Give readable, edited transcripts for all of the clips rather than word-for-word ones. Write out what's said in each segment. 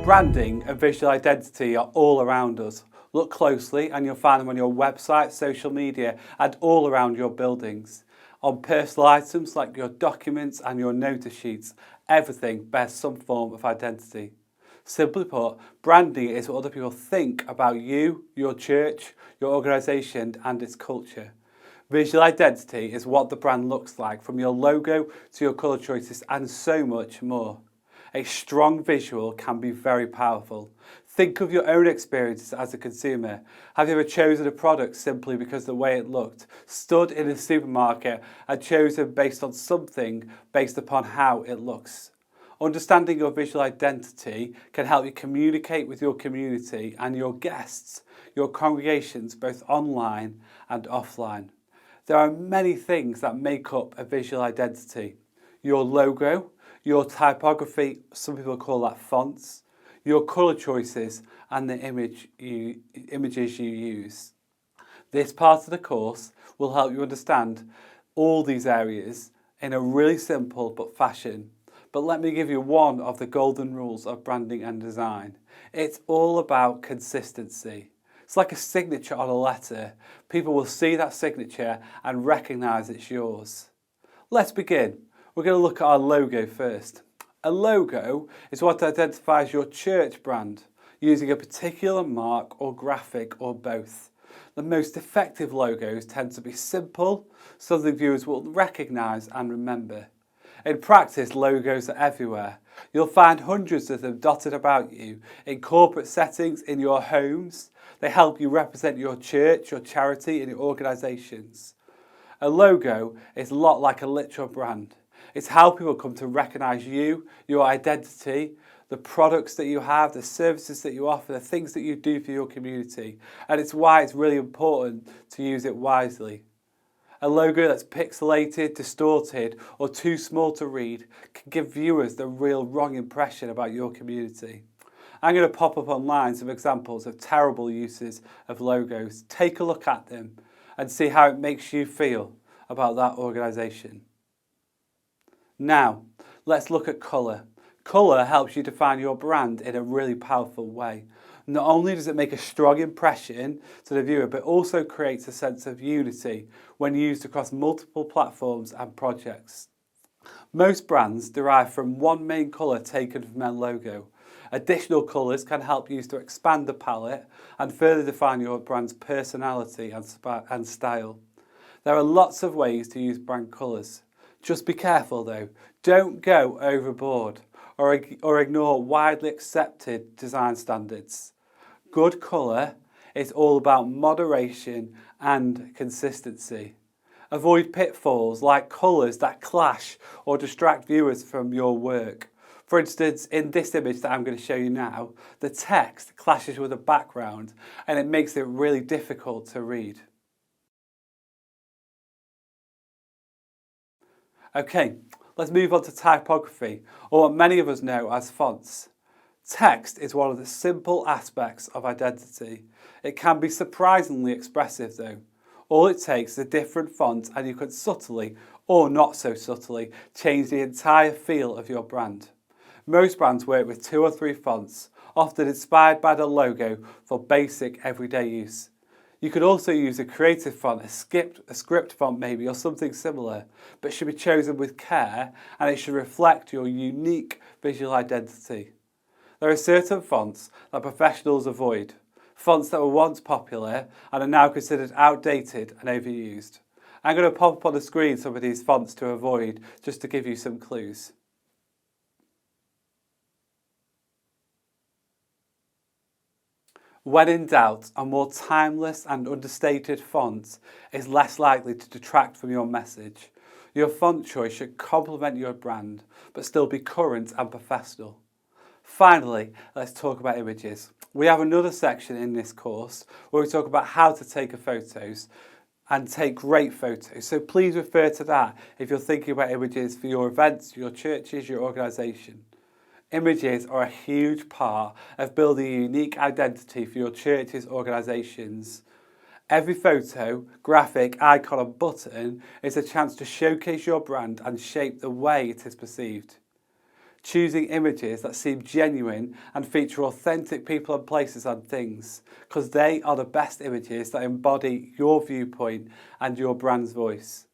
Branding and visual identity are all around us. Look closely and you'll find them on your website, social media and all around your buildings. On personal items like your documents and your notice sheets, everything bears some form of identity. Simply put, branding is what other people think about you, your church, your organisation and its culture. Visual identity is what the brand looks like, from your logo to your colour choices and so much more. A strong visual can be very powerful. Think of your own experiences as a consumer. Have you ever chosen a product simply because of the way it looked, stood in a supermarket and chosen based on something based upon how it looks? Understanding your visual identity can help you communicate with your community and your guests, your congregations, both online and offline. There are many things that make up a visual identity. Your logo, your typography, some people call that fonts, your colour choices and the images you use. This part of the course will help you understand all these areas in a really simple fashion. But let me give you one of the golden rules of branding and design. It's all about consistency. It's like a signature on a letter. People will see that signature and recognise it's yours. Let's begin. We're going to look at our logo first. A logo is what identifies your church brand, using a particular mark or graphic or both. The most effective logos tend to be simple, something viewers will recognise and remember. In practice, logos are everywhere. You'll find hundreds of them dotted about you, in corporate settings, in your homes. They help you represent your church, your charity and your organisations. A logo is a lot like a literal brand. It's how people come to recognise you, your identity, the products that you have, the services that you offer, the things that you do for your community. And it's why it's really important to use it wisely. A logo that's pixelated, distorted or too small to read can give viewers the real wrong impression about your community. I'm going to pop up online some examples of terrible uses of logos. Take a look at them and see how it makes you feel about that organisation. Now, let's look at colour. Colour helps you define your brand in a really powerful way. Not only does it make a strong impression to the viewer, but also creates a sense of unity when used across multiple platforms and projects. Most brands derive from one main colour taken from their logo. Additional colours can help you to expand the palette and further define your brand's personality and style. There are lots of ways to use brand colours. Just be careful though, don't go overboard or ignore widely accepted design standards. Good colour is all about moderation and consistency. Avoid pitfalls like colours that clash or distract viewers from your work. For instance, in this image that I'm going to show you now, the text clashes with the background and it makes it really difficult to read. Okay, let's move on to typography, or what many of us know as fonts. Text is one of the simple aspects of identity. It can be surprisingly expressive though. All it takes is a different font and you can subtly, or not so subtly, change the entire feel of your brand. Most brands work with 2 or 3 fonts, often inspired by the logo for basic everyday use. You could also use a creative font, a script font maybe, or something similar, but it should be chosen with care and it should reflect your unique visual identity. There are certain fonts that professionals avoid, fonts that were once popular and are now considered outdated and overused. I'm going to pop up on the screen some of these fonts to avoid, just to give you some clues. When in doubt, a more timeless and understated font is less likely to detract from your message. Your font choice should complement your brand, but still be current and professional. Finally, let's talk about images. We have another section in this course where we talk about how to take photos and take great photos. So please refer to that if you're thinking about images for your events, your churches, your organisation. Images are a huge part of building a unique identity for your church's organisations. Every photo, graphic, icon or button is a chance to showcase your brand and shape the way it is perceived. choosing images that seem genuine and feature authentic people and places and things, because they are the best images that embody your viewpoint and your brand's voice.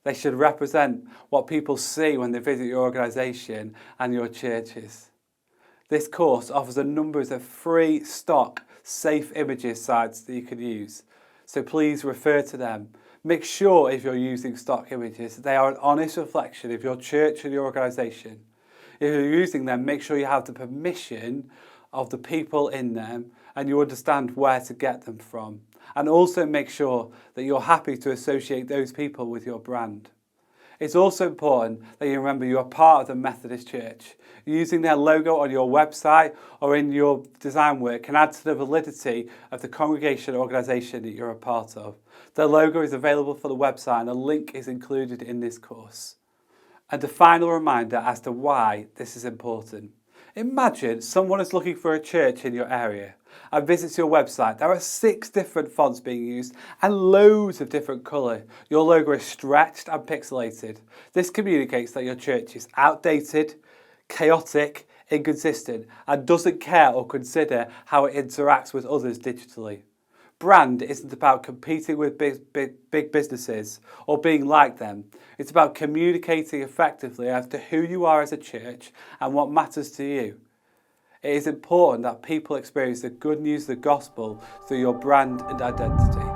They should represent what people see when they visit your organisation and your churches. This course offers a number of free stock safe images sites that you can use, so please refer to them. Make sure if you're using stock images they are an honest reflection of your church and your organisation. If you're using them, make sure you have the permission of the people in them and you understand where to get them from. And also make sure that you're happy to associate those people with your brand. It's also important that you remember you are part of the Methodist Church. Using their logo on your website or in your design work can add to the validity of the congregation or organisation that you're a part of. Their logo is available for the website and a link is included in this course. And a final reminder as to why this is important. Imagine someone is looking for a church in your area and visits your website. There are 6 different fonts being used and loads of different colour. Your logo is stretched and pixelated. This communicates that your church is outdated, chaotic, inconsistent, and doesn't care or consider how it interacts with others digitally. Brand isn't about competing with big businesses or being like them. It's about communicating effectively as to who you are as a church and what matters to you. It is important that people experience the good news of the gospel through your brand and identity.